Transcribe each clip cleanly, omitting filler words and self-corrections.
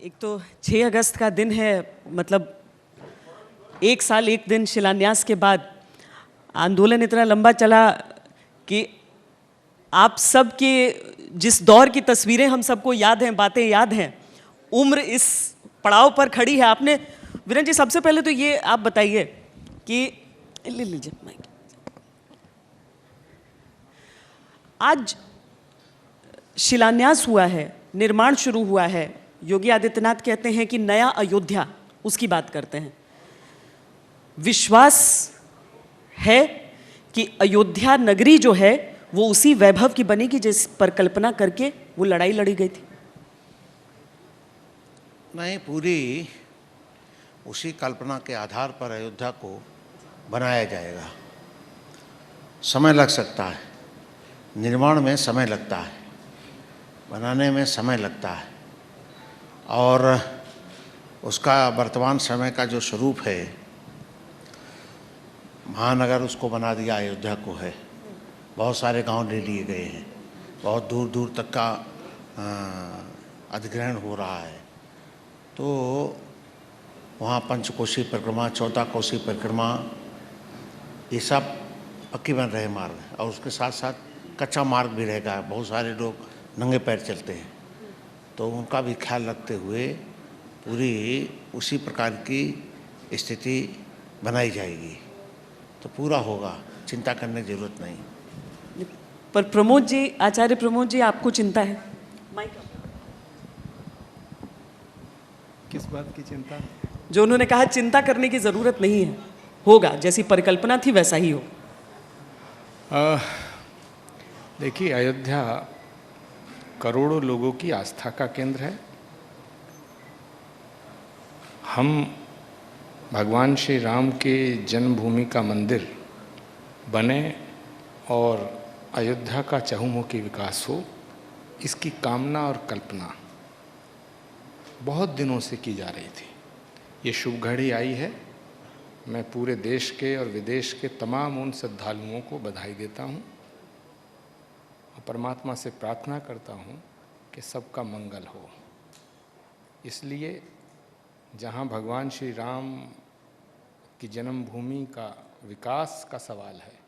एक तो 6 अगस्त का दिन है, मतलब 1 साल 1 दिन शिलान्यास के बाद आंदोलन इतना लंबा चला कि आप सब के जिस दौर की तस्वीरें हम सबको याद हैं, बातें याद हैं, उम्र इस पड़ाव पर खड़ी है। आपने वीरेन जी, सबसे पहले तो ये आप बताइए कि ले लीजिए माइक। आज शिलान्यास हुआ है, निर्माण शुरू हुआ है। योगी आदित्यनाथ कहते हैं कि नया अयोध्या, उसकी बात करते हैं। विश्वास है कि अयोध्या नगरी जो है वो उसी वैभव की बनेगी जिस पर कल्पना करके वो लड़ाई लड़ी गई थी? नहीं, पूरी उसी कल्पना के आधार पर अयोध्या को बनाया जाएगा। समय लग सकता है, निर्माण में समय लगता है, बनाने में समय लगता है, और उसका वर्तमान समय का जो स्वरूप है, महानगर उसको बना दिया अयोध्या को है। बहुत सारे गांव ले लिए गए हैं, बहुत दूर दूर तक का अधिग्रहण हो रहा है। तो वहाँ पंचकोशी परिक्रमा, 14 कोसी परिक्रमा, ये सब पक्की बन रहे मार्ग, और उसके साथ साथ कच्चा मार्ग भी रहेगा। बहुत सारे लोग नंगे पैर चलते हैं, तो उनका भी ख्याल रखते हुए पूरी उसी प्रकार की स्थिति बनाई जाएगी, तो पूरा होगा, चिंता करने की जरूरत नहीं। पर प्रमोद जी, आचार्य प्रमोद जी, आपको चिंता है? किस बात की चिंता? जो उन्होंने कहा चिंता करने की जरूरत नहीं है, होगा, जैसी परिकल्पना थी वैसा ही होगा। देखिए, अयोध्या करोड़ों लोगों की आस्था का केंद्र है। हम भगवान श्री राम के जन्मभूमि का मंदिर बने और अयोध्या का चहुमुखी विकास हो, इसकी कामना और कल्पना बहुत दिनों से की जा रही थी। ये शुभ घड़ी आई है। मैं पूरे देश के और विदेश के तमाम उन श्रद्धालुओं को बधाई देता हूँ और परमात्मा से प्रार्थना करता हूँ कि सबका मंगल हो। इसलिए जहाँ भगवान श्री राम की जन्मभूमि का विकास का सवाल है,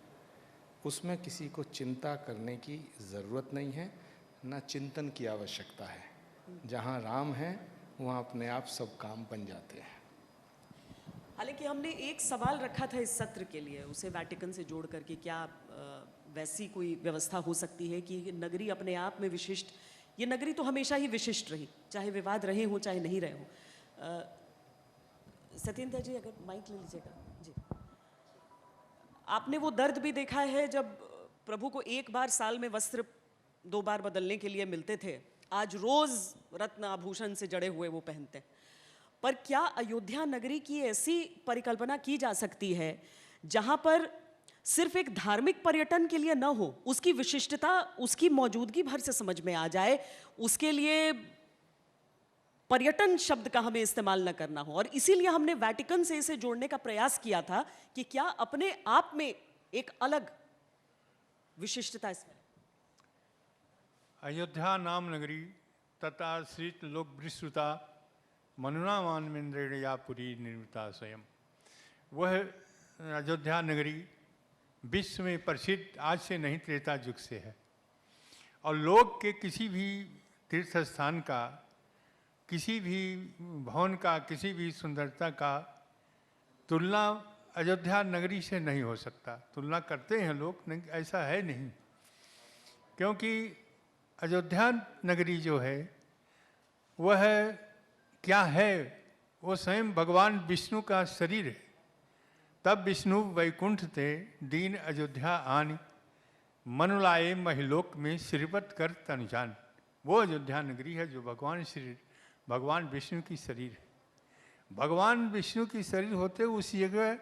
उसमें किसी को चिंता करने की ज़रूरत नहीं है, ना चिंतन की आवश्यकता है। जहाँ राम है वहाँ अपने आप सब काम बन जाते हैं। हालांकि हमने एक सवाल रखा था इस सत्र के लिए, उसे वैटिकन से जोड़ करके, क्या वैसी कोई व्यवस्था हो सकती है कि नगरी अपने आप में विशिष्ट, ये नगरी तो हमेशा ही विशिष्ट रही, चाहे विवाद रहे हों चाहे नहीं रहे हों। सत्येंद्र जी, अगर माइक ले लीजिएगा जी। आपने वो दर्द भी देखा है जब प्रभु को एक बार साल में वस्त्र 2 बार बदलने के लिए मिलते थे, आज रोज रत्न आभूषण से जड़े हुए वो पहनते हैं। पर क्या अयोध्या नगरी की ऐसी परिकल्पना की जा सकती है जहां पर सिर्फ एक धार्मिक पर्यटन के लिए न हो, उसकी विशिष्टता उसकी मौजूदगी भर से समझ में आ जाए, उसके लिए पर्यटन शब्द का हमें इस्तेमाल न करना हो? और इसीलिए हमने वैटिकन से इसे जोड़ने का प्रयास किया था कि क्या अपने आप में एक अलग विशिष्टता इसमें। अयोध्या नाम नगरी तथा श्रीत लोक विश्रुता मनुना मानवेंद्रेण या पुरी निर्मिता स्वयं। वह अयोध्या नगरी विश्व में प्रसिद्ध आज से नहीं, त्रेता युग से है, और लोक के किसी भी तीर्थ स्थान का, किसी भी भवन का, किसी भी सुंदरता का तुलना अयोध्या नगरी से नहीं हो सकता। तुलना करते हैं लोग, नहीं, ऐसा है नहीं, क्योंकि अयोध्या नगरी जो है वह क्या है, वो स्वयं भगवान विष्णु का शरीर है। तब विष्णु वैकुंठ थे दीन अयोध्या आन, मनु लाए महिलोक में श्रीपत कर तनुजान। वो अयोध्या नगरी है जो भगवान विष्णु की शरीर है। भगवान विष्णु की शरीर होते उस जगह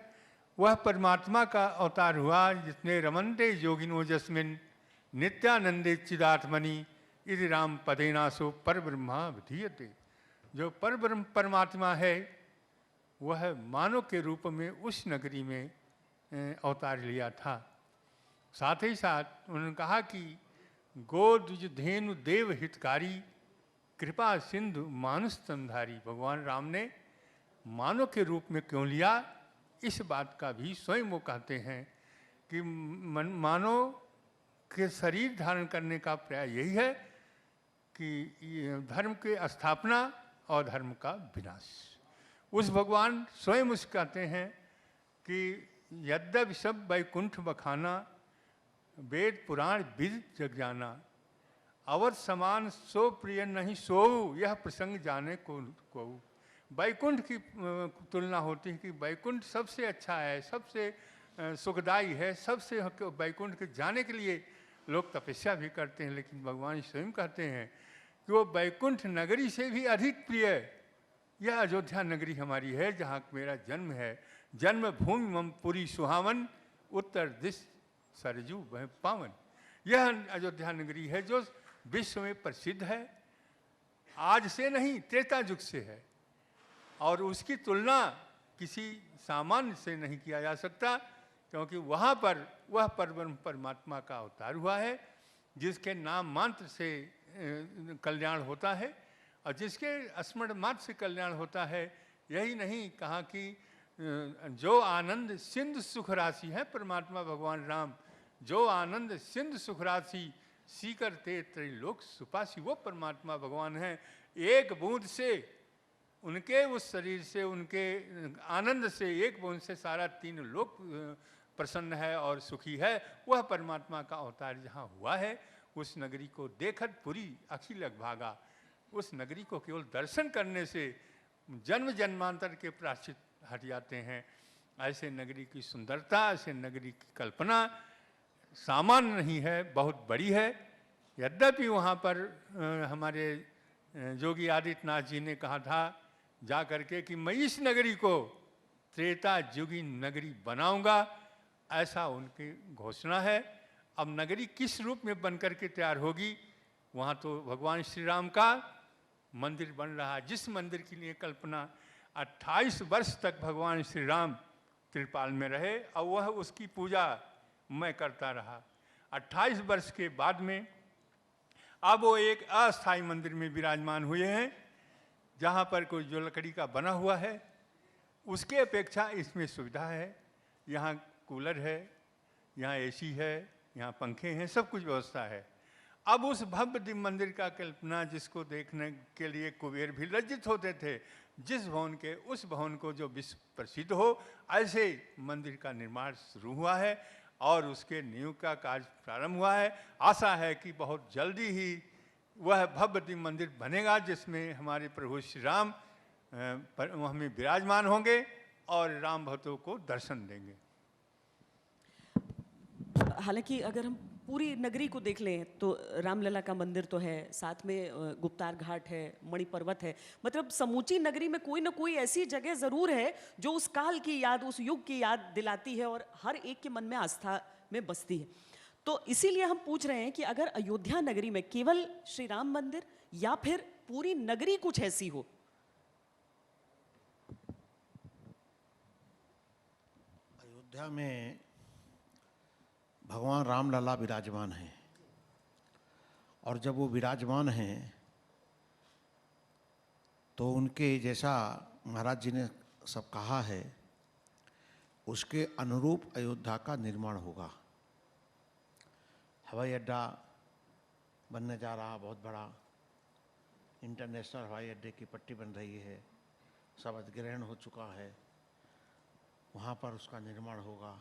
वह परमात्मा का अवतार हुआ, जिसने रमनते योगिनो जस्मिन नित्यानंदे चिदात्मनि इति राम पदेनासो पर ब्रह्मा विधीयते। जो पर ब्रह्म परमात्मा है वह मानव के रूप में उस नगरी में अवतार लिया था। साथ ही साथ उन्होंने कहा कि गोद धेनु देव हितकारी कृपा सिंधु मानुष स्तनधारी, भगवान राम ने मानव के रूप में क्यों लिया, इस बात का भी स्वयं वो कहते हैं कि मानव के शरीर धारण करने का प्रयास यही है कि ये धर्म के स्थापना और धर्म का विनाश। उस भगवान स्वयं उस कहते हैं कि यद्यपि सब वैकुंठ बखाना, वेद पुराण विद जग जाना, अवर समान सो प्रिय नहीं सोऊ, यह प्रसंग जाने को। वैकुंठ की तुलना होती है कि वैकुंठ सबसे अच्छा है, सबसे सुखदायी है, सबसे वैकुंठ के जाने के लिए लोग तपस्या भी करते हैं, लेकिन भगवान स्वयं कहते हैं कि वो वैकुंठ नगरी से भी अधिक प्रिय यह अयोध्या नगरी हमारी है, जहाँ मेरा जन्म है। जन्मभूमि मम पुरी सुहावन, उत्तर दिश सरजू वह पावन। यह अयोध्या नगरी है जो विश्व में प्रसिद्ध है, आज से नहीं त्रेता युग से है, और उसकी तुलना किसी सामान्य से नहीं किया जा सकता, क्योंकि वहाँ पर वह परमात्मा का अवतार हुआ है, जिसके नाम मात्र से कल्याण होता है, और जिसके स्मरण मात्र से कल्याण होता है। यही नहीं कहा कि जो आनंद सिंधु सुख राशि है परमात्मा भगवान राम, जो आनंद सिंधु सुख राशि सीकर ते त्रैलोक सुपासी, वो परमात्मा भगवान हैं। एक बूंद से उनके उस शरीर से, उनके आनंद से, एक बूंद से सारा तीन लोक प्रसन्न है और सुखी है। वह परमात्मा का अवतार जहाँ हुआ है, उस नगरी को देखत पुरी अखिल भागा। उस नगरी को केवल दर्शन करने से जन्म जन्मांतर के प्रायश्चित हट जाते हैं। ऐसे नगरी की सुंदरता, ऐसे नगरी की कल्पना सामान्य नहीं है, बहुत बड़ी है। यद्यपि वहाँ पर हमारे योगी आदित्यनाथ जी ने कहा था जा करके कि मैं इस नगरी को त्रेता युगी नगरी बनाऊंगा, ऐसा उनकी घोषणा है। अब नगरी किस रूप में बनकर के तैयार होगी, वहाँ तो भगवान श्री राम का मंदिर बन रहा है, जिस मंदिर के लिए कल्पना 28 वर्ष तक भगवान श्री राम त्रिपाल में रहे और वह उसकी पूजा मैं करता रहा। 28 वर्ष के बाद में अब वो एक अस्थायी मंदिर में विराजमान हुए हैं, जहाँ पर कोई जो लकड़ी का बना हुआ है, उसके अपेक्षा इसमें सुविधा है। यहाँ कूलर है, यहाँ एसी है, यहाँ पंखे हैं, सब कुछ व्यवस्था है। अब उस भव्य दिव्य मंदिर का कल्पना जिसको देखने के लिए कुबेर भी लज्जित होते थे, जिस भवन के उस भवन को जो विश्व प्रसिद्ध हो, ऐसे मंदिर का निर्माण शुरू हुआ है और उसके नींव का कार्य प्रारंभ हुआ है। आशा है कि बहुत जल्दी ही वह भव्य दिव्य मंदिर बनेगा, जिसमें हमारे प्रभु श्री राम हमें विराजमान होंगे और राम भक्तों को दर्शन देंगे। हालांकि अगर हम पूरी नगरी को देख लें तो रामलला का मंदिर तो है, साथ में गुप्तार घाट है, मणि पर्वत है, मतलब समूची नगरी में कोई ना कोई ऐसी जगह ज़रूर है जो उस काल की याद, उस युग की याद दिलाती है और हर एक के मन में आस्था में बसती है। तो इसीलिए हम पूछ रहे हैं कि अगर अयोध्या नगरी में केवल श्री राम मंदिर या फिर पूरी नगरी कुछ ऐसी हो। अयोध्या में भगवान रामलला विराजमान हैं, और जब वो विराजमान हैं तो उनके जैसा महाराज जी ने सब कहा है, उसके अनुरूप अयोध्या का निर्माण होगा। हवाई अड्डा बनने जा रहा, बहुत बड़ा इंटरनेशनल हवाई अड्डे की पट्टी बन रही है, सब अधिग्रहण हो चुका है, वहाँ पर उसका निर्माण होगा।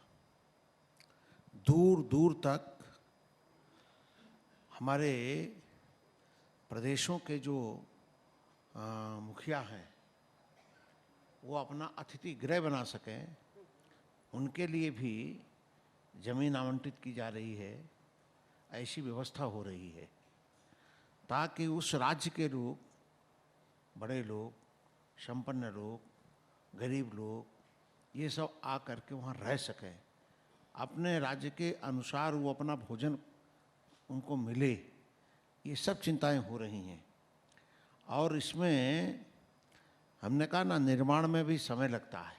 दूर दूर तक हमारे प्रदेशों के जो मुखिया हैं, वो अपना अतिथि गृह बना सकें, उनके लिए भी जमीन आवंटित की जा रही है। ऐसी व्यवस्था हो रही है ताकि उस राज्य के लोग, बड़े लोग, संपन्न लोग, गरीब लोग, ये सब आ करके वहाँ रह सकें, अपने राज्य के अनुसार वो अपना भोजन उनको मिले। ये सब चिंताएं हो रही हैं। और इसमें हमने कहा ना, निर्माण में भी समय लगता है।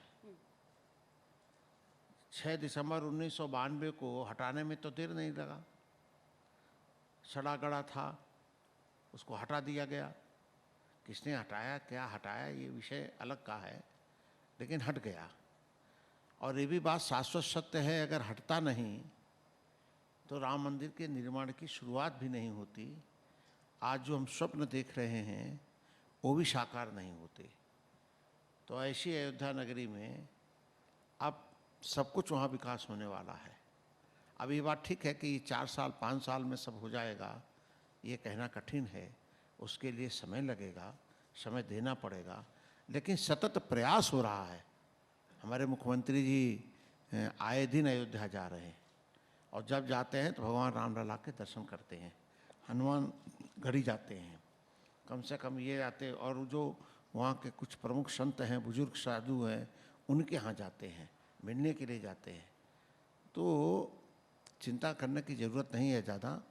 6 दिसंबर 1992 को हटाने में तो देर नहीं लगा। सड़ा गड़ा था, उसको हटा दिया गया। किसने हटाया, क्या हटाया, ये विषय अलग का है, लेकिन हट गया। और ये भी बात शाश्वत सत्य है, अगर हटता नहीं तो राम मंदिर के निर्माण की शुरुआत भी नहीं होती। आज जो हम स्वप्न देख रहे हैं वो भी साकार नहीं होते। तो ऐसी अयोध्या नगरी में अब सब कुछ वहाँ विकास होने वाला है। अब ये बात ठीक है कि 4 साल 5 साल में सब हो जाएगा, ये कहना कठिन है, उसके लिए समय लगेगा, समय देना पड़ेगा, लेकिन सतत प्रयास हो रहा है। हमारे मुख्यमंत्री जी आए दिन अयोध्या जा रहे हैं, और जब जाते हैं तो भगवान रामलला के दर्शन करते हैं, हनुमान गढ़ी जाते हैं, कम से कम ये जाते हैं, और जो वहाँ के कुछ प्रमुख संत हैं, बुजुर्ग साधु हैं, उनके यहाँ जाते हैं, मिलने के लिए जाते हैं। तो चिंता करने की ज़रूरत नहीं है ज़्यादा,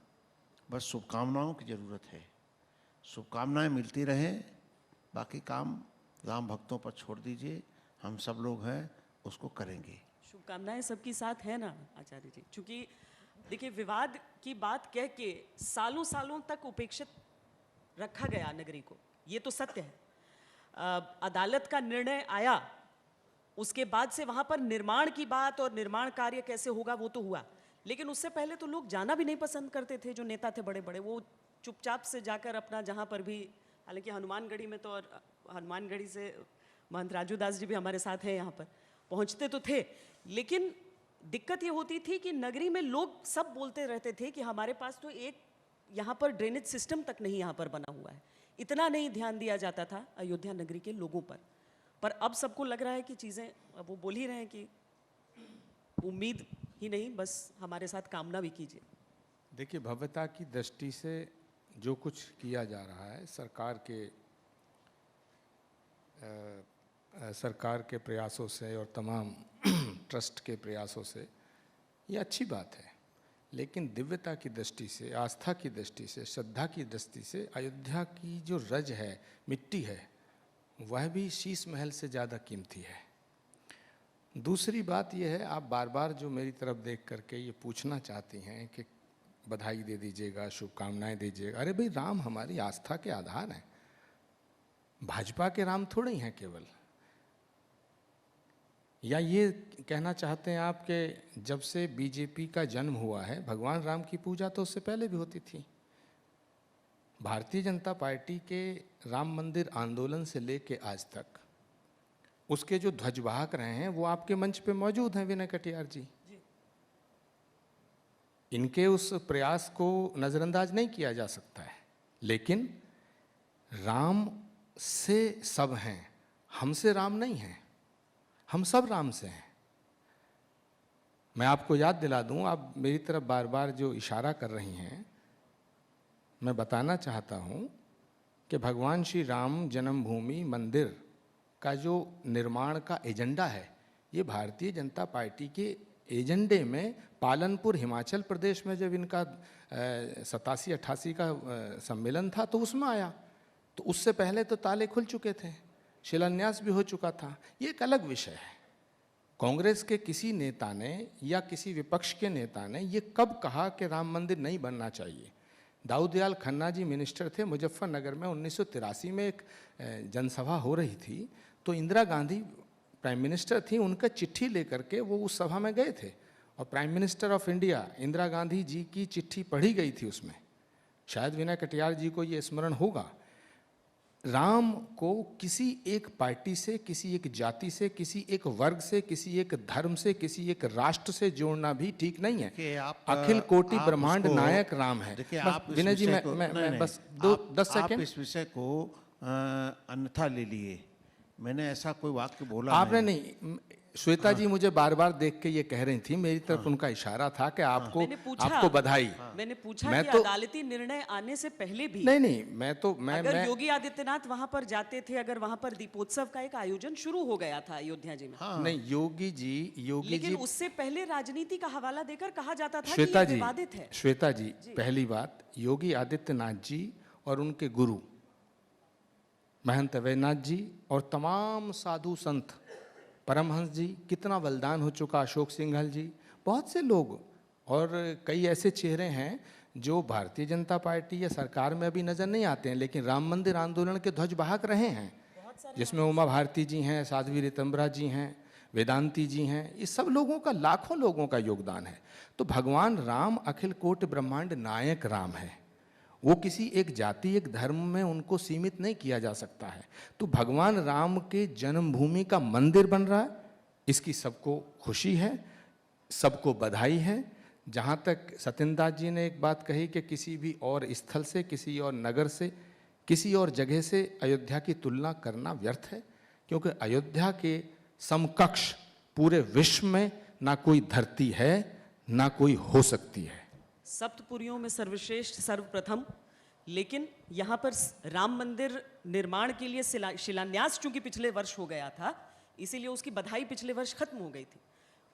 बस शुभकामनाओं की ज़रूरत है। शुभकामनाएं मिलती रहें, बाकी काम राम भक्तों पर छोड़ दीजिए, हम सब लोग हैं उसको करेंगे। शुभकामनाएं सबकी साथ है ना आचार्य जी, क्योंकि देखिए विवाद की बात कह के सालों सालों तक उपेक्षित रखा गया नगरी को, ये तो सत्य है। अदालत का निर्णय आया, उसके बाद से वहाँ पर निर्माण की बात और निर्माण कार्य कैसे होगा वो तो हुआ, लेकिन उससे पहले तो लोग जाना भी नहीं पसंद करते थे। जो नेता थे बड़े बड़े, वो चुपचाप से जाकर अपना जहाँ पर भी, हालांकि हनुमानगढ़ी में तो, और हनुमानगढ़ी से महंत राजू दास जी भी हमारे साथ हैं, यहाँ पर पहुँचते तो थे, लेकिन दिक्कत ये होती थी कि नगरी में लोग सब बोलते रहते थे कि हमारे पास तो एक यहाँ पर ड्रेनेज सिस्टम तक नहीं यहाँ पर बना हुआ है। इतना नहीं ध्यान दिया जाता था अयोध्या नगरी के लोगों पर अब सबको लग रहा है कि चीज़ें, अब वो बोल ही रहे हैं कि उम्मीद ही नहीं, बस हमारे साथ कामना भी कीजिए। देखिए, भव्यता की दृष्टि से जो कुछ किया जा रहा है सरकार के प्रयासों से और तमाम ट्रस्ट के प्रयासों से, ये अच्छी बात है, लेकिन दिव्यता की दृष्टि से, आस्था की दृष्टि से, श्रद्धा की दृष्टि से अयोध्या की जो रज है, मिट्टी है, वह भी शीश महल से ज़्यादा कीमती है। दूसरी बात यह है, आप बार बार जो मेरी तरफ देख करके ये पूछना चाहती हैं कि बधाई दे दीजिएगा, शुभकामनाएं दीजिएगा। अरे भाई, राम हमारी आस्था के आधार हैं, भाजपा के राम थोड़े ही हैं केवल। या ये कहना चाहते हैं आप कि जब से बीजेपी का जन्म हुआ है, भगवान राम की पूजा तो उससे पहले भी होती थी। भारतीय जनता पार्टी के राम मंदिर आंदोलन से लेके आज तक उसके जो ध्वजवाहक रहे हैं वो आपके मंच पे मौजूद हैं, विनय कटियार जी। इनके उस प्रयास को नज़रअंदाज नहीं किया जा सकता है, लेकिन राम से सब हैं, हमसे राम नहीं हैं, हम सब राम से हैं। मैं आपको याद दिला दूं, आप मेरी तरफ बार बार जो इशारा कर रही हैं, मैं बताना चाहता हूं कि भगवान श्री राम जन्मभूमि मंदिर का जो निर्माण का एजेंडा है, ये भारतीय जनता पार्टी के एजेंडे में पालनपुर हिमाचल प्रदेश में जब इनका 87-88 का सम्मेलन था तो उसमें आया। तो उससे पहले तो ताले खुल चुके थे, शिलान्यास भी हो चुका था। ये एक अलग विषय है। कांग्रेस के किसी नेता ने या किसी विपक्ष के नेता ने ये कब कहा कि राम मंदिर नहीं बनना चाहिए? दाऊदयाल खन्ना जी मिनिस्टर थे, मुजफ्फरनगर में 1983 में एक जनसभा हो रही थी, तो इंदिरा गांधी प्राइम मिनिस्टर थी, उनका चिट्ठी लेकर के वो उस सभा में गए थे, और prime minister of India Indira Gandhi ji की चिट्ठी पढ़ी गई थी उसमें। शायद विनय कटियार जी को ये स्मरण होगा। राम को किसी एक पार्टी से, किसी एक जाति से, किसी एक वर्ग से, किसी एक धर्म से, किसी एक राष्ट्र से जोड़ना भी ठीक नहीं है। अखिल कोटि ब्रह्मांड नायक राम है। विनय जी, मैं बस 10 सेकंड, आप इस विषय को अन्यथा ले लिए। मैंने ऐसा कोई वाक्य बोला आपने नहीं। श्वेता जी मुझे बार बार देख के ये कह रही थी, मेरी तरफ उनका इशारा था कि आपको बधाई। मैंने पूछा कि अदालती निर्णय आने से पहले भी नहीं, अगर योगी आदित्यनाथ वहां पर जाते थे, अगर वहां पर दीपोत्सव का एक आयोजन शुरू हो गया था अयोध्या जी में, नहीं योगी जी, उससे पहले राजनीति का हवाला देकर कहा जाता था श्वेता कि ये विवादित है। श्वेता जी, पहली बात, योगी आदित्यनाथ जी और उनके गुरु महंत अवैनाथ जी और तमाम साधु संत, परमहंस जी, कितना बलिदान हो चुका, अशोक सिंघल जी, बहुत से लोग और कई ऐसे चेहरे हैं जो भारतीय जनता पार्टी या सरकार में अभी नज़र नहीं आते हैं, लेकिन राम मंदिर आंदोलन के ध्वजवाहक रहे हैं, जिसमें उमा भारती जी हैं, साध्वी ऋतंबरा जी हैं, वेदांती जी हैं, इस सब लोगों का, लाखों लोगों का योगदान है। तो भगवान राम अखिल कोटि ब्रह्मांड नायक राम है, वो किसी एक जाति एक धर्म में उनको सीमित नहीं किया जा सकता है। तो भगवान राम के जन्मभूमि का मंदिर बन रहा है, इसकी सबको खुशी है, सबको बधाई है। जहाँ तक सत्येंद्र दास जी ने एक बात कही कि किसी भी और स्थल से, किसी और नगर से, किसी और जगह से अयोध्या की तुलना करना व्यर्थ है, क्योंकि अयोध्या के समकक्ष पूरे विश्व में ना कोई धरती है, ना कोई हो सकती है। सप्तपुरियों में सर्वश्रेष्ठ सर्वप्रथम, लेकिन यहाँ पर राम मंदिर निर्माण के लिए शिलान्यास चूंकि पिछले वर्ष हो गया था, इसीलिए उसकी बधाई पिछले वर्ष खत्म हो गई थी।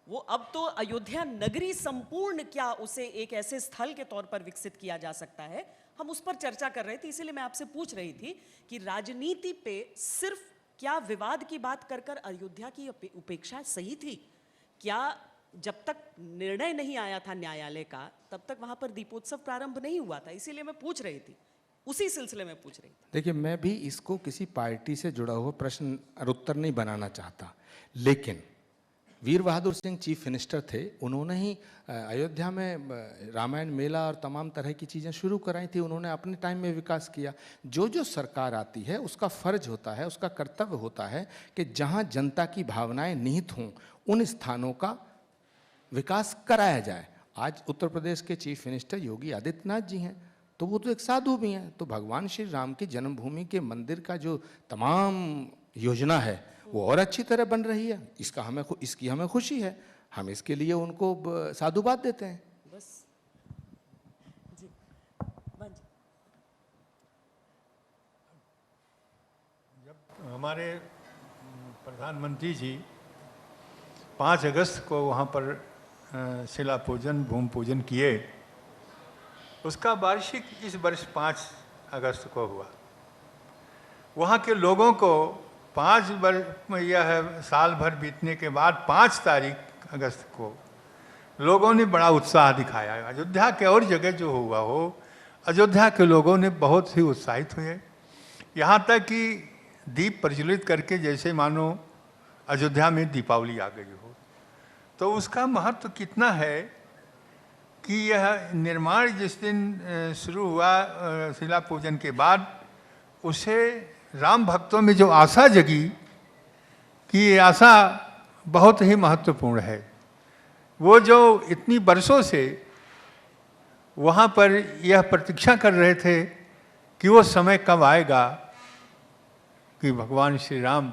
वो अब तो अयोध्या नगरी संपूर्ण क्या उसे एक ऐसे स्थल के तौर पर विकसित किया जा सकता है, हम उस पर चर्चा कर रहे थे। इसीलिए मैं आपसे पूछ रही थी कि राजनीति पे सिर्फ क्या विवाद की बात कर कर अयोध्या की उपेक्षा सही थी? क्या जब तक निर्णय नहीं आया था न्यायालय का, तब तक वहां पर दीपोत्सव प्रारंभ नहीं हुआ था? इसीलिए मैं पूछ रही थी, उसी सिलसिले में पूछ रही थी। देखिए, मैं भी इसको किसी पार्टी से जुड़ा हुआ प्रश्न और उत्तर नहीं बनाना चाहता, लेकिन वीर बहादुर सिंह चीफ मिनिस्टर थे, उन्होंने ही अयोध्या में रामायण मेला और तमाम तरह की चीज़ें शुरू कराई थी। उन्होंने अपने टाइम में विकास किया। जो जो सरकार आती है उसका फर्ज होता है, उसका कर्तव्य होता है कि जहाँ जनता की भावनाएं निहित हों उन स्थानों का विकास कराया जाए। आज उत्तर प्रदेश के चीफ मिनिस्टर योगी आदित्यनाथ जी हैं, तो वो तो एक साधु भी हैं। तो भगवान श्री राम की जन्मभूमि के मंदिर का जो तमाम योजना है वो और अच्छी तरह बन रही है, इसकी हमें खुशी है। हम इसके लिए उनको साधुवाद देते हैं। बस जी, जब हमारे प्रधानमंत्री जी 5 अगस्त को वहाँ पर शिला पूजन, भूमि पूजन किए, उसका वार्षिक इस वर्ष 5 अगस्त को हुआ। वहाँ के लोगों को 5 वर्ष यह साल भर बीतने के बाद 5 तारीख अगस्त को लोगों ने बड़ा उत्साह दिखाया। अयोध्या के और जगह जो हुआ हो, अयोध्या के लोगों ने बहुत ही उत्साहित हुए, यहाँ तक कि दीप प्रज्वलित करके जैसे मानो अयोध्या में दीपावली आ गई हो। तो उसका महत्व कितना है कि यह निर्माण जिस दिन शुरू हुआ शिला पूजन के बाद, उसे राम भक्तों में जो आशा जगी कि ये आशा बहुत ही महत्वपूर्ण है। वो जो इतनी वर्षों से वहाँ पर यह प्रतीक्षा कर रहे थे कि वो समय कब आएगा कि भगवान श्री राम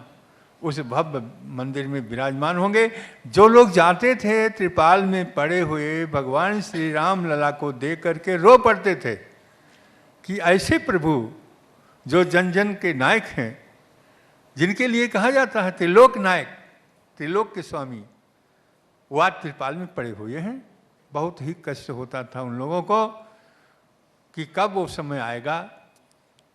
उस भव्य मंदिर में विराजमान होंगे। जो लोग जाते थे त्रिपाल में पड़े हुए भगवान श्री राम लला को देख करके रो पड़ते थे कि ऐसे प्रभु जो जन जन के नायक हैं, जिनके लिए कहा जाता है त्रिलोक नायक, त्रिलोक के स्वामी, वो आज त्रिपाल में पड़े हुए हैं। बहुत ही कष्ट होता था उन लोगों को कि कब वो समय आएगा।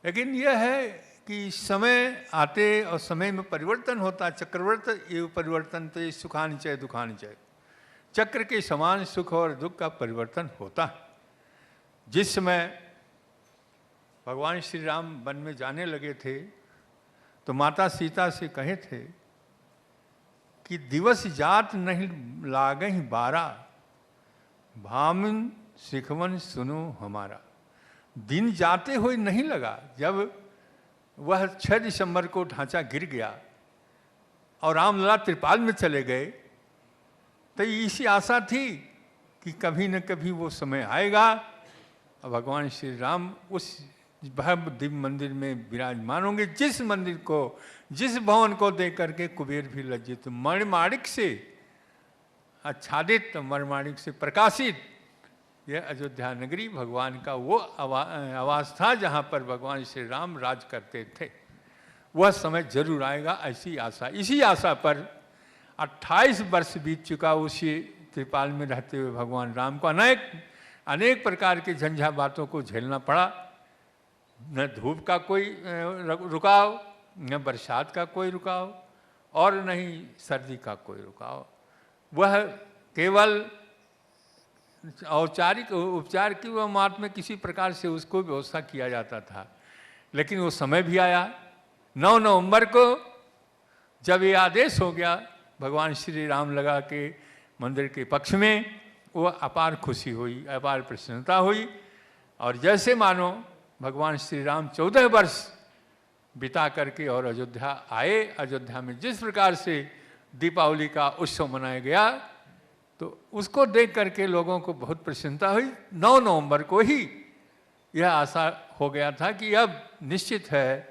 लेकिन यह है कि समय आते और समय में परिवर्तन होता। चक्रवर्ती ये परिवर्तन तो ये सुखान चय दुखान चय, चक्र के समान सुख और दुख का परिवर्तन होता है। जिस समय भगवान श्री राम वन में जाने लगे थे तो माता सीता से कहे थे कि दिवस जात नहीं लागहि बारा, भामन सिखवन सुनो हमारा। दिन जाते हुए नहीं लगा। जब वह 6 दिसंबर को ढांचा गिर गया और रामलला त्रिपाल में चले गए, तो इसी आशा थी कि कभी न कभी वो समय आएगा और भगवान श्री राम उस भव्य दिव्य मंदिर में विराजमान होंगे, जिस मंदिर को, जिस भवन को देख करके कुबेर भी लज्जित। मणिमाणिक से आच्छादित, मणिमाणिक से प्रकाशित यह अयोध्या नगरी भगवान का वो आवास था जहाँ पर भगवान श्री राम राज करते थे। वह समय जरूर आएगा, ऐसी आशा, इसी आशा पर 28 वर्ष बीत चुका। उसी त्रिपाल में रहते हुए भगवान राम को अनेक प्रकार के झंझावातों को झेलना पड़ा। न धूप का कोई रुकाव, न बरसात का कोई रुकाव, और न ही सर्दी का कोई रुकाव। वह केवल औपचारिक उपचार की व मार्ग में किसी प्रकार से उसको व्यवस्था किया जाता था। लेकिन वो समय भी आया। 9 नवंबर को जब ये आदेश हो गया भगवान श्री राम लगा के मंदिर के पक्ष में, वो अपार खुशी हुई, अपार प्रसन्नता हुई। और जैसे मानो भगवान श्री राम 14 वर्ष बिता करके और अयोध्या आए, अयोध्या में जिस प्रकार से दीपावली का उत्सव मनाया गया, तो उसको देख करके लोगों को बहुत प्रसन्नता हुई। 9 नवंबर को ही यह आशा हो गया था कि अब निश्चित है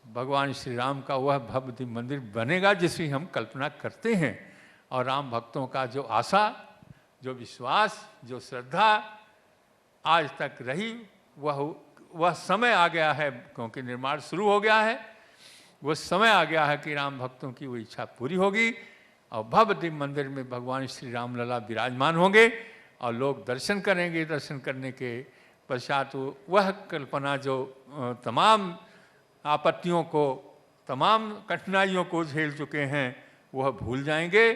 भगवान श्री राम का वह भव्य दिव्य मंदिर बनेगा जिसकी हम कल्पना करते हैं। और राम भक्तों का जो आशा, जो विश्वास, जो श्रद्धा आज तक रही, वह समय आ गया है, क्योंकि निर्माण शुरू हो गया है। वह समय आ गया है कि राम भक्तों की वो इच्छा पूरी होगी और भव्य दिव्य मंदिर में भगवान श्री राम लला विराजमान होंगे और लोग दर्शन करेंगे। दर्शन करने के पश्चात वह कल्पना जो तमाम आपत्तियों को, तमाम कठिनाइयों को झेल चुके हैं, वह भूल जाएंगे।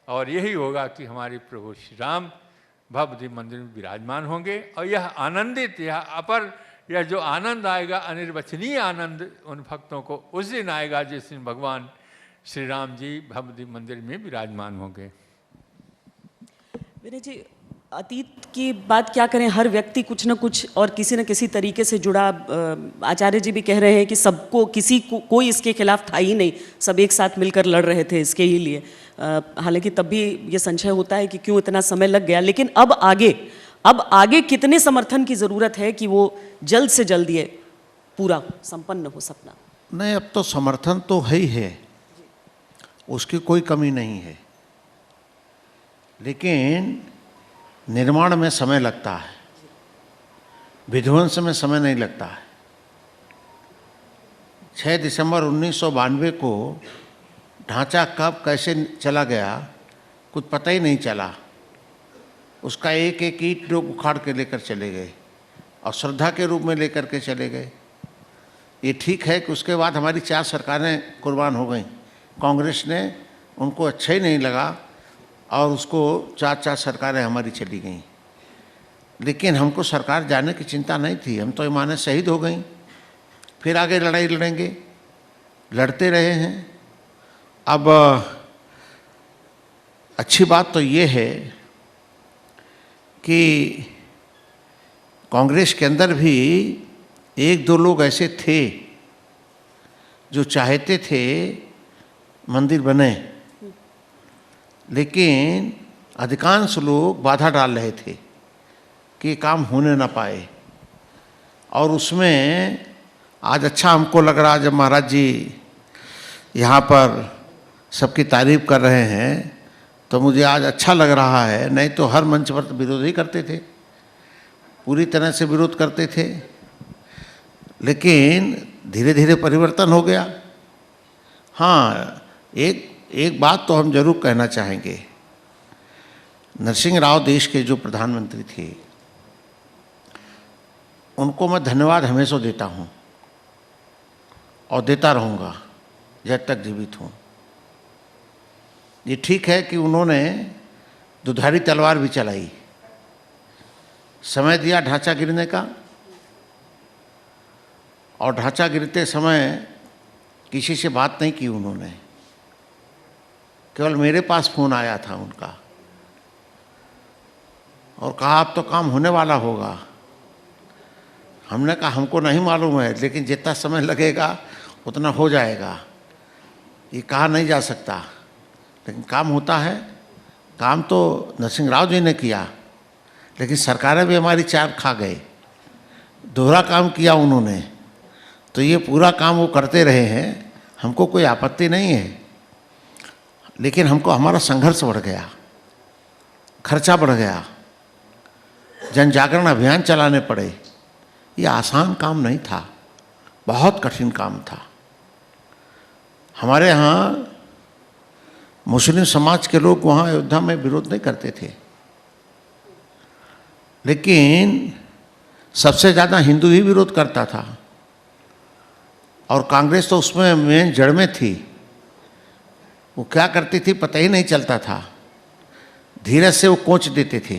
और यही होगा कि हमारे प्रभु श्री राम भव्य दिव्य मंदिर में विराजमान होंगे। और यह आनंदित, यह अपर, यह जो आनंद आएगा, अनिर्वचनीय आनंद उन भक्तों को उस दिन आएगा जिस दिन भगवान श्री राम जी भव्य दिव्य मंदिर में विराजमान होंगे। विनय जी, अतीत की बात क्या करें, हर व्यक्ति कुछ न कुछ और किसी न किसी तरीके से जुड़ा। आचार्य जी भी कह रहे हैं कि सबको, किसी को कोई इसके खिलाफ था ही नहीं, सब एक साथ मिलकर लड़ रहे थे इसके ही लिए। हालांकि तब भी ये संशय होता है कि क्यों इतना समय लग गया। लेकिन अब आगे कितने समर्थन की ज़रूरत है कि वो जल्द से जल्द ये पूरा संपन्न हो सपना? नहीं, अब तो समर्थन तो है ही है, उसकी कोई कमी नहीं है, लेकिन निर्माण में समय लगता है, विध्वंस में समय नहीं लगता है। 6 दिसंबर 1992 को ढांचा कब कैसे चला गया कुछ पता ही नहीं चला। उसका एक एक ईंट लोग उखाड़ के लेकर चले गए और श्रद्धा के रूप में लेकर के चले गए। ये ठीक है कि उसके बाद हमारी 4 सरकारें कुर्बान हो गईं। कांग्रेस ने, उनको अच्छा ही नहीं लगा और उसको 4 सरकारें हमारी चली गईं। लेकिन हमको सरकार जाने की चिंता नहीं थी, हम तो ईमाने शहीद हो गईं। फिर आगे लड़ाई लड़ेंगे, लड़ते रहे हैं। अब अच्छी बात तो ये है कि कांग्रेस के अंदर भी 1-2 लोग ऐसे थे जो चाहते थे मंदिर बने, लेकिन अधिकांश लोग बाधा डाल रहे थे कि ये काम होने ना पाए। और उसमें आज अच्छा हमको लग रहा, जब महाराज जी यहाँ पर सबकी तारीफ कर रहे हैं तो मुझे आज अच्छा लग रहा है। नहीं तो हर मंच पर तो विरोध ही करते थे, पूरी तरह से विरोध करते थे। लेकिन धीरे धीरे परिवर्तन हो गया। हाँ, एक बात तो हम जरूर कहना चाहेंगे, नरसिंह राव देश के जो प्रधानमंत्री थे, उनको मैं धन्यवाद हमेशा देता हूँ और देता रहूँगा जब तक जीवित हूँ। ये ठीक है कि उन्होंने दुधारी तलवार भी चलाई, समय दिया ढांचा गिरने का, और ढांचा गिरते समय किसी से बात नहीं की उन्होंने। केवल मेरे पास फ़ोन आया था उनका और कहा अब तो काम होने वाला होगा। हमने कहा हमको नहीं मालूम है, लेकिन जितना समय लगेगा उतना हो जाएगा, ये कहा नहीं जा सकता, लेकिन काम होता है। काम तो नरसिंह राव जी ने किया, लेकिन सरकारें भी हमारी 4 खा गए, दोहरा काम किया उन्होंने। तो ये पूरा काम वो करते रहे हैं, हमको कोई आपत्ति नहीं है। लेकिन हमको हमारा संघर्ष बढ़ गया, खर्चा बढ़ गया, जन जागरण अभियान चलाने पड़े। ये आसान काम नहीं था, बहुत कठिन काम था। हमारे यहाँ मुस्लिम समाज के लोग वहाँ अयोध्या में विरोध नहीं करते थे, लेकिन सबसे ज़्यादा हिंदू ही विरोध करता था। और कांग्रेस तो उसमें मेन जड़ में थी। वो क्या करती थी पता ही नहीं चलता था, धीरे से वो कोच देते थे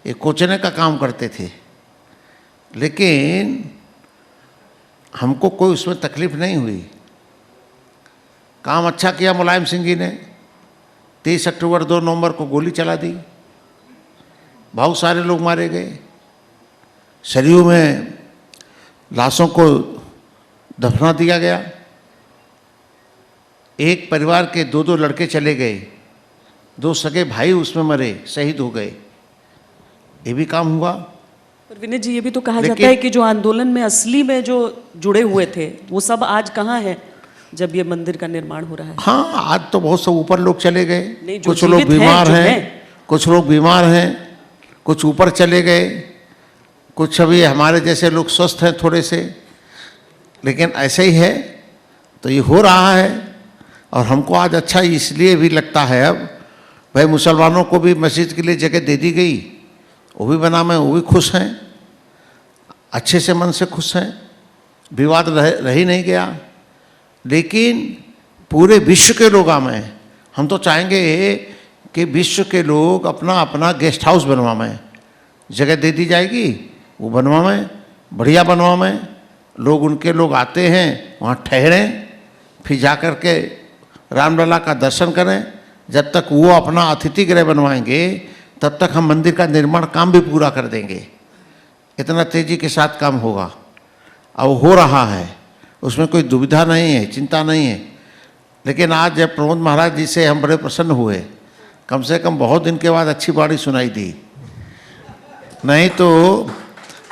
ये कोचने का काम करते थे, लेकिन हमको कोई उसमें तकलीफ नहीं हुई। काम अच्छा किया मुलायम सिंह जी ने। 23 अक्टूबर 2 नवंबर को गोली चला दी, बहुत सारे लोग मारे गए, सरयू में लाशों को दफना दिया गया, एक परिवार के 2-2 लड़के चले गए, 2 सगे भाई उसमें मरे, शहीद हो गए, ये भी काम हुआ। पर विनय जी, ये भी तो कहा जाता है कि जो आंदोलन में असली में जो जुड़े हुए थे वो सब आज कहाँ है जब ये मंदिर का निर्माण हो रहा है? हाँ, आज तो बहुत सब ऊपर लोग चले गए, जो कुछ लोग जीवित हैं, बीमार जो हैं, हैं। कुछ लोग बीमार हैं, कुछ ऊपर चले गए, कुछ अभी हमारे जैसे लोग स्वस्थ हैं थोड़े से, लेकिन ऐसे ही है। तो ये हो रहा है और हमको आज अच्छा इसलिए भी लगता है, अब भाई मुसलमानों को भी मस्जिद के लिए जगह दे दी गई, वो भी बना में, वो भी खुश हैं, अच्छे से मन से खुश हैं, विवाद रह ही नहीं गया। लेकिन पूरे विश्व के लोग में हम तो चाहेंगे कि विश्व के लोग अपना अपना गेस्ट हाउस बनवाएं, जगह दे दी जाएगी, वो बनवाएं, बढ़िया बनवाएं, लोग उनके लोग आते हैं वहाँ ठहरें, फिर जा कर के रामलला का दर्शन करें। जब तक वो अपना अतिथि गृह बनवाएंगे तब तक हम मंदिर का निर्माण काम भी पूरा कर देंगे। इतना तेज़ी के साथ काम होगा, अब हो रहा है, उसमें कोई दुविधा नहीं है, चिंता नहीं है। लेकिन आज जब प्रमोद महाराज जी से हम बड़े प्रसन्न हुए, कम से कम बहुत दिन के बाद अच्छी बाड़ी सुनाई दी, नहीं तो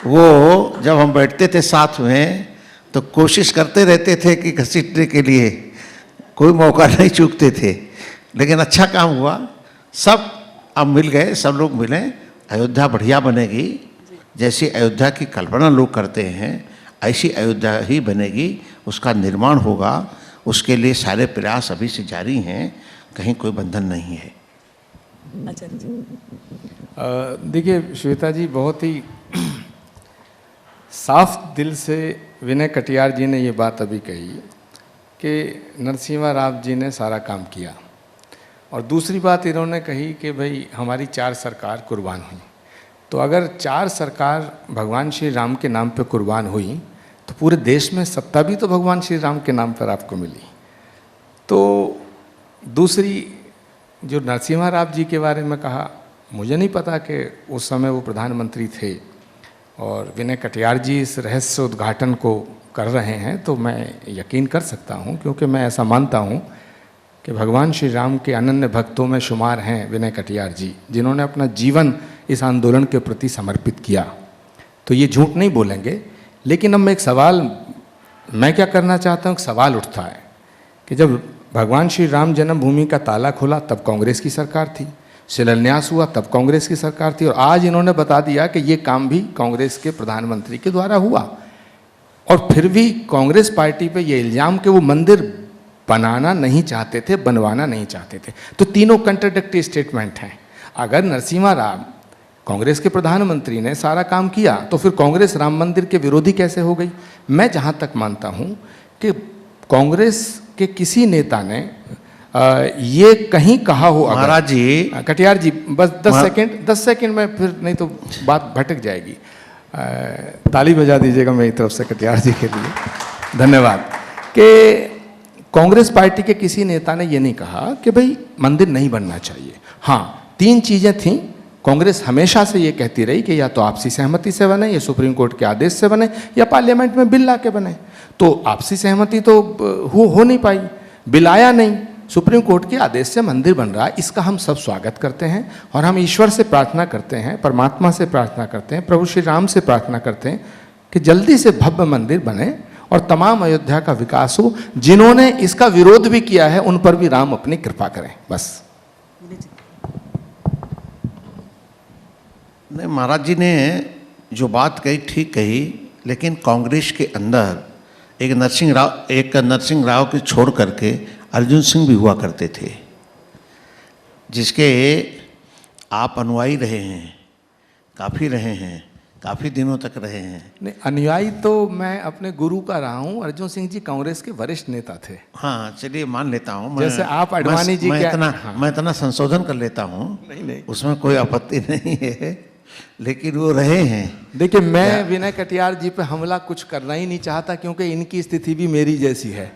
वो जब हम बैठते थे साथ में तो कोशिश करते रहते थे कि घसीटने के लिए, कोई मौका नहीं चूकते थे। लेकिन अच्छा काम हुआ, सब अब मिल गए, सब लोग मिले, अयोध्या बढ़िया बनेगी, जैसी अयोध्या की कल्पना लोग करते हैं ऐसी अयोध्या ही बनेगी, उसका निर्माण होगा, उसके लिए सारे प्रयास अभी से जारी हैं, कहीं कोई बंधन नहीं है। आचार्य जी, देखिए श्वेता जी, बहुत ही साफ दिल से विनय कटियार जी ने ये बात अभी कही कि नरसिम्हा राव जी ने सारा काम किया, और दूसरी बात इन्होंने कही कि भाई हमारी 4 सरकार कुर्बान हुई। तो अगर 4 सरकार भगवान श्री राम के नाम पे कुर्बान हुई तो पूरे देश में सत्ता भी तो भगवान श्री राम के नाम पर आपको मिली। तो दूसरी जो नरसिम्हा राव जी के बारे में कहा, मुझे नहीं पता कि उस समय वो प्रधानमंत्री थे, और विनय कटियार जी इस रहस्य उद्घाटन को कर रहे हैं तो मैं यकीन कर सकता हूँ, क्योंकि मैं ऐसा मानता हूँ कि भगवान श्री राम के अनन्य भक्तों में शुमार हैं विनय कटियार जी, जिन्होंने अपना जीवन इस आंदोलन के प्रति समर्पित किया। तो ये झूठ नहीं बोलेंगे। लेकिन अब मैं एक सवाल, मैं क्या करना चाहता हूँ, एक सवाल उठता है कि जब भगवान श्री राम जन्मभूमि का ताला खुला तब कांग्रेस की सरकार थी, शिलान्यास हुआ तब कांग्रेस की सरकार थी, और आज इन्होंने बता दिया कि ये काम भी कांग्रेस के प्रधानमंत्री के द्वारा हुआ, और फिर भी कांग्रेस पार्टी पे ये इल्ज़ाम कि वो मंदिर बनाना नहीं चाहते थे, बनवाना नहीं चाहते थे। तो तीनों कंट्राडिक्टरी स्टेटमेंट हैं। अगर नरसिम्हा राव कांग्रेस के प्रधानमंत्री ने सारा काम किया तो फिर कांग्रेस राम मंदिर के विरोधी कैसे हो गई? मैं जहाँ तक मानता हूँ कि कांग्रेस के किसी नेता ने ये कहीं कहा हो, महाराज जी, कटियार जी बस 10 सेकंड में, फिर नहीं तो बात भटक जाएगी। ताली बजा दीजिएगा मेरी तरफ से कटियार जी के लिए, धन्यवाद। कि कांग्रेस पार्टी के किसी नेता ने ये नहीं कहा कि भाई मंदिर नहीं बनना चाहिए। हाँ, 3 चीज़ें थीं। कांग्रेस हमेशा से ये कहती रही कि या तो आपसी सहमति से बने, या सुप्रीम कोर्ट के आदेश से बने, या पार्लियामेंट में बिल ला के बने। तो आपसी सहमति तो हो नहीं पाई, बिल आया नहीं, सुप्रीम कोर्ट के आदेश से मंदिर बन रहा है। इसका हम सब स्वागत करते हैं, और हम ईश्वर से प्रार्थना करते हैं, परमात्मा से प्रार्थना करते हैं, प्रभु श्री राम से प्रार्थना करते हैं कि जल्दी से भव्य मंदिर बने और तमाम अयोध्या का विकास हो। जिन्होंने इसका विरोध भी किया है उन पर भी राम अपनी कृपा करें। बस। नहीं, महाराज जी ने जो बात कही ठीक कही, लेकिन कांग्रेस के अंदर एक नरसिंह राव के छोड़ करके अर्जुन सिंह भी हुआ करते थे, जिसके आप अनुयायी रहे हैं, काफ़ी रहे हैं, काफ़ी दिनों तक रहे हैं। नहीं, अनुयायी तो मैं अपने गुरु का रहा हूँ। अर्जुन सिंह जी कांग्रेस के वरिष्ठ नेता थे। हाँ, चलिए मान लेता हूँ। जैसे आप अडवाणी जी मैं इतना संशोधन कर लेता हूँ, नहीं, उसमें कोई आपत्ति नहीं है। लेकिन वो रहे हैं। देखिए, मैं विनय कटियार जी पे हमला कुछ करना ही नहीं चाहता, क्योंकि इनकी स्थिति भी मेरी जैसी है।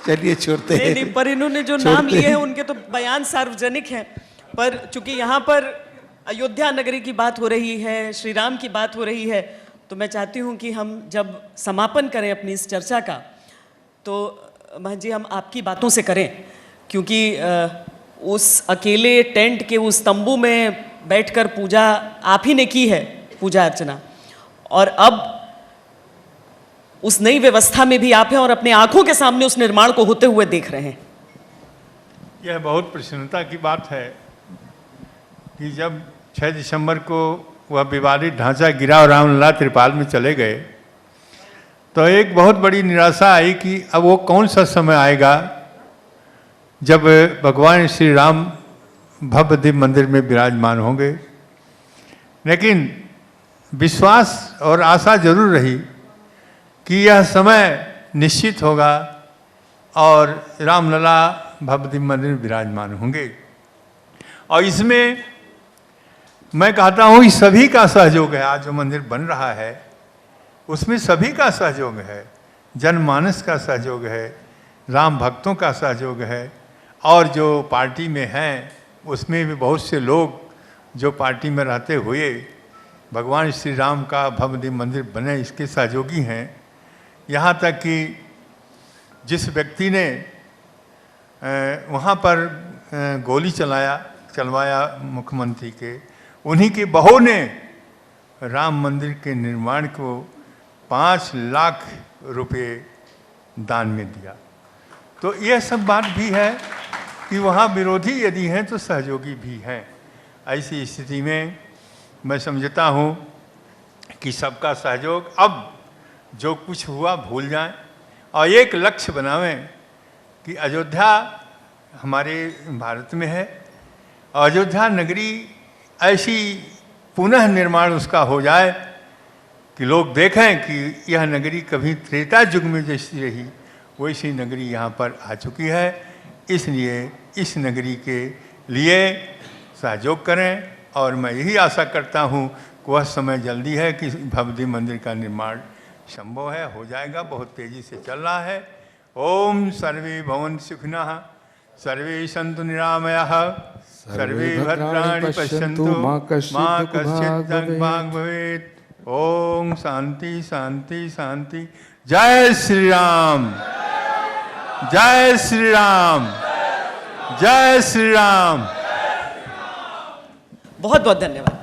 चलिए छोड़ते हैं। नहीं, पर इन्होंने जो नाम लिए हैं उनके तो बयान सार्वजनिक हैं, पर चूंकि यहाँ पर अयोध्या नगरी की बात हो रही है, श्री राम की बात हो रही है, तो मैं चाहती हूँ कि हम जब समापन करें अपनी इस चर्चा का, तो महंत जी हम आपकी बातों से करें, क्योंकि उस अकेले टेंट के उस तंबू में बैठकर पूजा आप ही ने की है, पूजा अर्चना, और अब उस नई व्यवस्था में भी आप हैं और अपने आंखों के सामने उस निर्माण को होते हुए देख रहे हैं। यह बहुत प्रसन्नता की बात है कि जब 6 दिसंबर को वह विवादित ढांचा गिरा और रामलला त्रिपाल में चले गए, तो एक बहुत बड़ी निराशा आई कि अब वो कौन सा समय आएगा जब भगवान श्री राम भव्य दिव्य मंदिर में विराजमान होंगे। लेकिन विश्वास और आशा जरूर रही कि यह समय निश्चित होगा और रामलला भव्य दिव्य मंदिर में विराजमान होंगे। और इसमें मैं कहता हूँ कि सभी का सहयोग है। आज जो मंदिर बन रहा है उसमें सभी का सहयोग है, जनमानस का सहयोग है, राम भक्तों का सहयोग है, और जो पार्टी में हैं उसमें भी बहुत से लोग जो पार्टी में रहते हुए भगवान श्री राम का भव्य दिव्य मंदिर बने इसके सहयोगी हैं। यहाँ तक कि जिस व्यक्ति ने वहाँ पर गोली चलवाया मुख्यमंत्री के, उन्हीं की बहू ने राम मंदिर के निर्माण को 5 लाख रुपए दान में दिया। तो यह सब बात भी है कि वहाँ विरोधी यदि हैं तो सहयोगी भी हैं। ऐसी स्थिति में मैं समझता हूँ कि सबका सहयोग, अब जो कुछ हुआ भूल जाएं और एक लक्ष्य बनावें कि अयोध्या हमारे भारत में है, अयोध्या नगरी ऐसी पुनः निर्माण उसका हो जाए कि लोग देखें कि यह नगरी कभी त्रेता युग में जैसी रही वैसी नगरी यहाँ पर आ चुकी है। इसलिए इस नगरी के लिए सहयोग करें, और मैं यही आशा करता हूँ कि वह समय जल्दी है कि भव्य मंदिर का निर्माण संभव है, हो जाएगा, बहुत तेज़ी से चल रहा है। ओम सर्वे भवन्तु सुखिनः, सर्वे सन्तु निरामयाः, सर्वे भद्राणि पश्यन्तु मां कश्चित् दुर्भाग् भवेत्। ओम शांति शांति शांति। जय श्री राम, जय श्री राम, जय श्री राम। बहुत बहुत धन्यवाद।